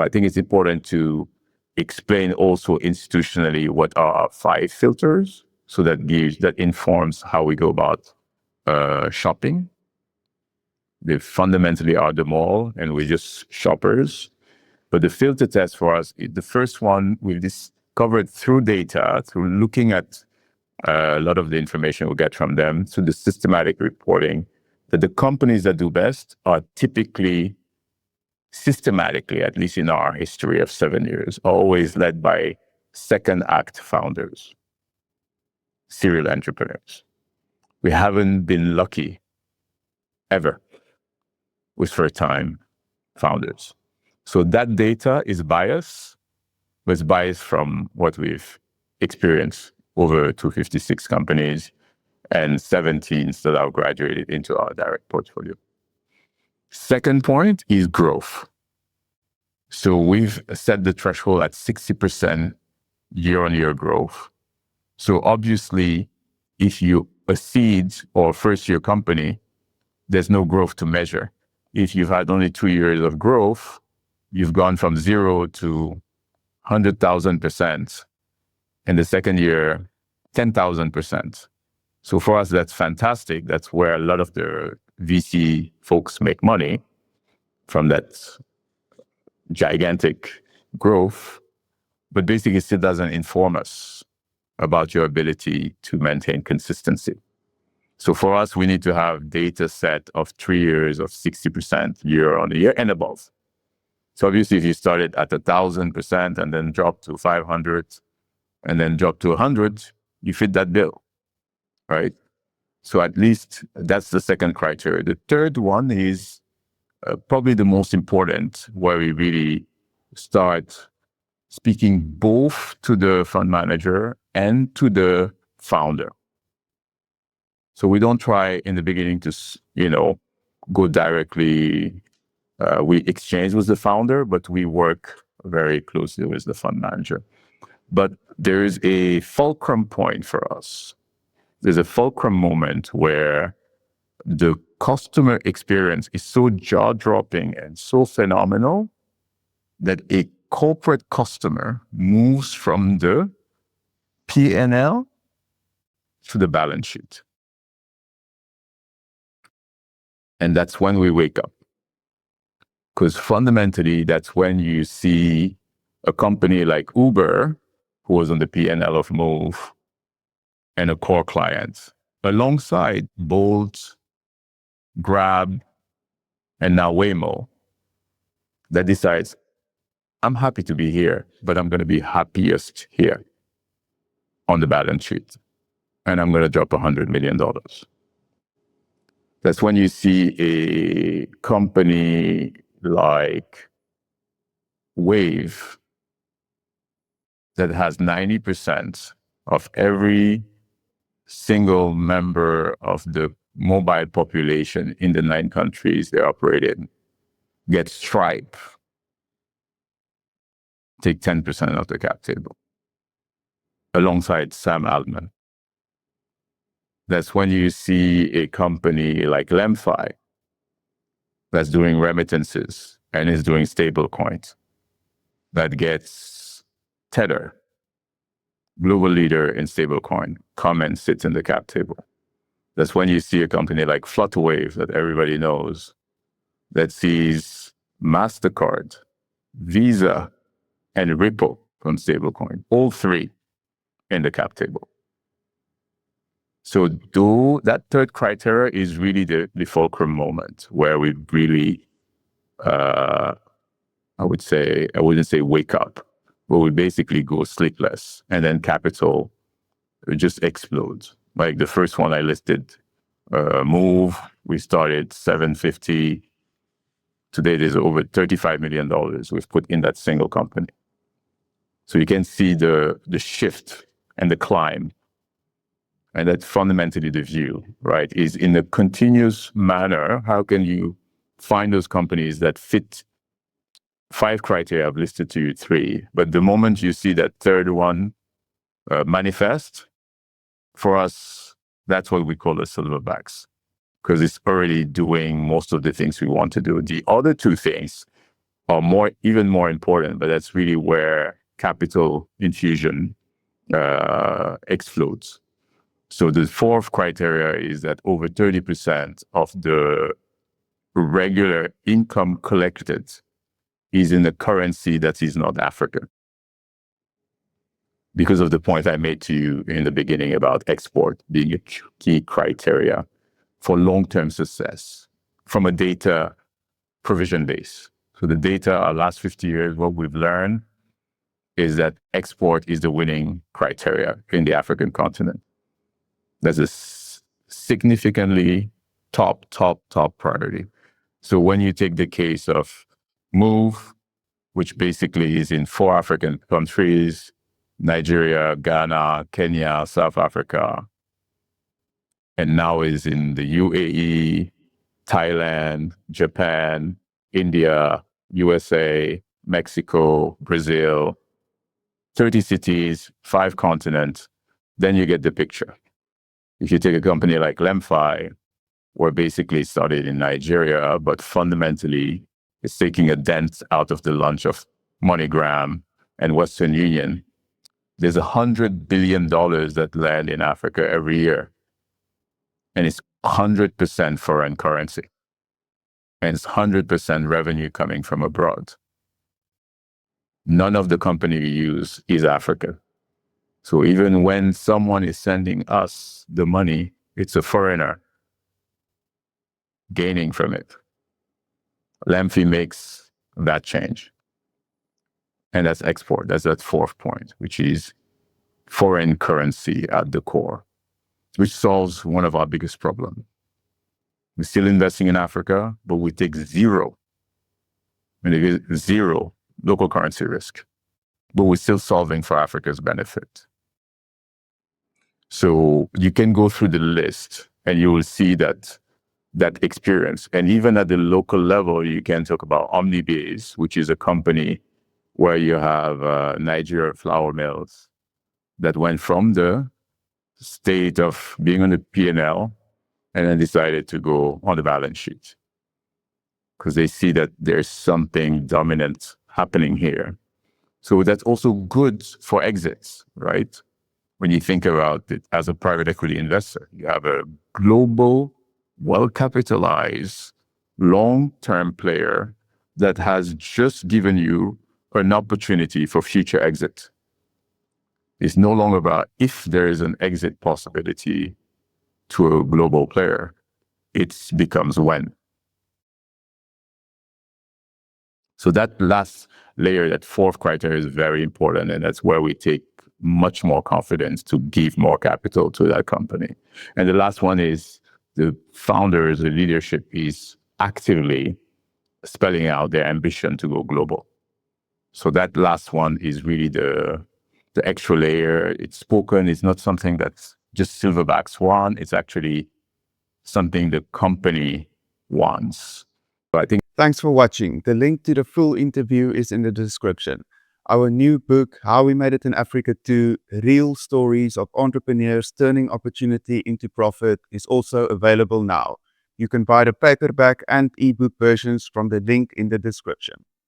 I think it's important to explain also institutionally what are our 5 filters. So that informs how we go about shopping. They fundamentally are the mall, and we're just shoppers. But the filter test for us, the first one we've discovered through data, through looking at a lot of the information we get from them, through the systematic reporting, that the companies that do best are typically, systematically, at least in our history of 7 years, always led by second act founders, serial entrepreneurs. We haven't been lucky ever with first time founders. So that data is biased, but it's biased from what we've experienced over 256 companies and 17 that have graduated into our direct portfolio. Second point is growth. So we've set the threshold at 60% year-on-year growth. So obviously, if you're a seed or first-year company, there's no growth to measure. If you've had only 2 years of growth, you've gone from 0 to 100,000%. In the second year, 10,000%. So for us, that's fantastic. That's where a lot of the VC folks make money, from that gigantic growth. But basically, it still doesn't inform us about your ability to maintain consistency. So for us, we need to have data set of 3 years of 60% year on year and above. So obviously, if you started at 1,000% and then dropped to 500 and then dropped to 100, you fit that bill, right? So at least that's the second criteria. The third one is probably the most important, where we really start speaking both to the fund manager and to the founder. So we don't try in the beginning to, go directly. We exchange with the founder, but we work very closely with the fund manager. But there is a fulcrum point for us. There's a fulcrum moment where the customer experience is so jaw-dropping and so phenomenal that a corporate customer moves from the P&L to the balance sheet. And that's when we wake up. Because fundamentally, that's when you see a company like Uber, who was on the P&L of Move, and a core client, alongside Bolt, Grab, and now Waymo, that decides, I'm happy to be here, but I'm going to be happiest here on the balance sheet. And I'm going to drop $100 million. That's when you see a company like Wave that has 90% of every single member of the mobile population in the 9 countries they operate in get Stripe, take 10% of the cap table, alongside Sam Altman. That's when you see a company like Lemfi that's doing remittances and is doing stable coins, that gets Tether, global leader in stablecoin, come and sit in the cap table. That's when you see a company like Flutterwave that everybody knows, that sees MasterCard, Visa, and Ripple from stablecoin, all 3 in the cap table. So that third criteria is really the fulcrum moment where we really, I wouldn't say wake up, but we basically go sleepless, and then capital just explodes. Like the first one I listed, Move, we started $750. Today there's over $35 million we've put in that single company. So you can see the shift and the climb. And that's fundamentally the view, right? Is in a continuous manner, how can you find those companies that fit 5 criteria? I've listed to you 3. But the moment you see that third one manifest, for us, that's what we call the Silverbacks, because it's already doing most of the things we want to do. The other 2 things are even more important, but that's really where capital infusion explodes. So the fourth criteria is that over 30% of the regular income collected is in a currency that is not African. Because of the point I made to you in the beginning about export being a key criteria for long-term success from a data provision base. So the data, our last 50 years, what we've learned is that export is the winning criteria in the African continent. That's a significantly top priority. So when you take the case of Move, which basically is in 4 African countries, Nigeria, Ghana, Kenya, South Africa, and now is in the UAE, Thailand, Japan, India, USA, Mexico, Brazil, 30 cities, 5 continents, then you get the picture. If you take a company like Lemfi, we're basically started in Nigeria, but fundamentally it's taking a dent out of the lunch of MoneyGram and Western Union. There's $100 billion that land in Africa every year, and it's 100% foreign currency, and it's 100% revenue coming from abroad. None of the company we use is African. So even when someone is sending us the money, it's a foreigner gaining from it. Lemfi makes that change. And that's export. That's that fourth point, which is foreign currency at the core, which solves one of our biggest problems. We're still investing in Africa, but we take zero local currency risk, but we're still solving for Africa's benefit. So you can go through the list and you will see that experience. And even at the local level, you can talk about Omnibase, which is a company where you have Nigeria flour mills that went from the state of being on the P&L and then decided to go on the balance sheet because they see that there's something dominant happening here. So that's also good for exits, right? When you think about it as a private equity investor, you have a global, well-capitalized, long-term player that has just given you an opportunity for future exit. It's no longer about if there is an exit possibility to a global player, it becomes when. So that last layer, that fourth criteria is very important, and that's where we take much more confidence to give more capital to that company. And the last one is the founders, the leadership is actively spelling out their ambition to go global. So that last one is really the extra layer. It's spoken. It's not something that's just Silverbacks want. It's actually something the company wants. But I think. Thanks for watching. The link to the full interview is in the description. Our new book, How We Made It in Africa 2, Real Stories of Entrepreneurs Turning Opportunity into Profit, is also available now. You can buy the paperback and ebook versions from the link in the description.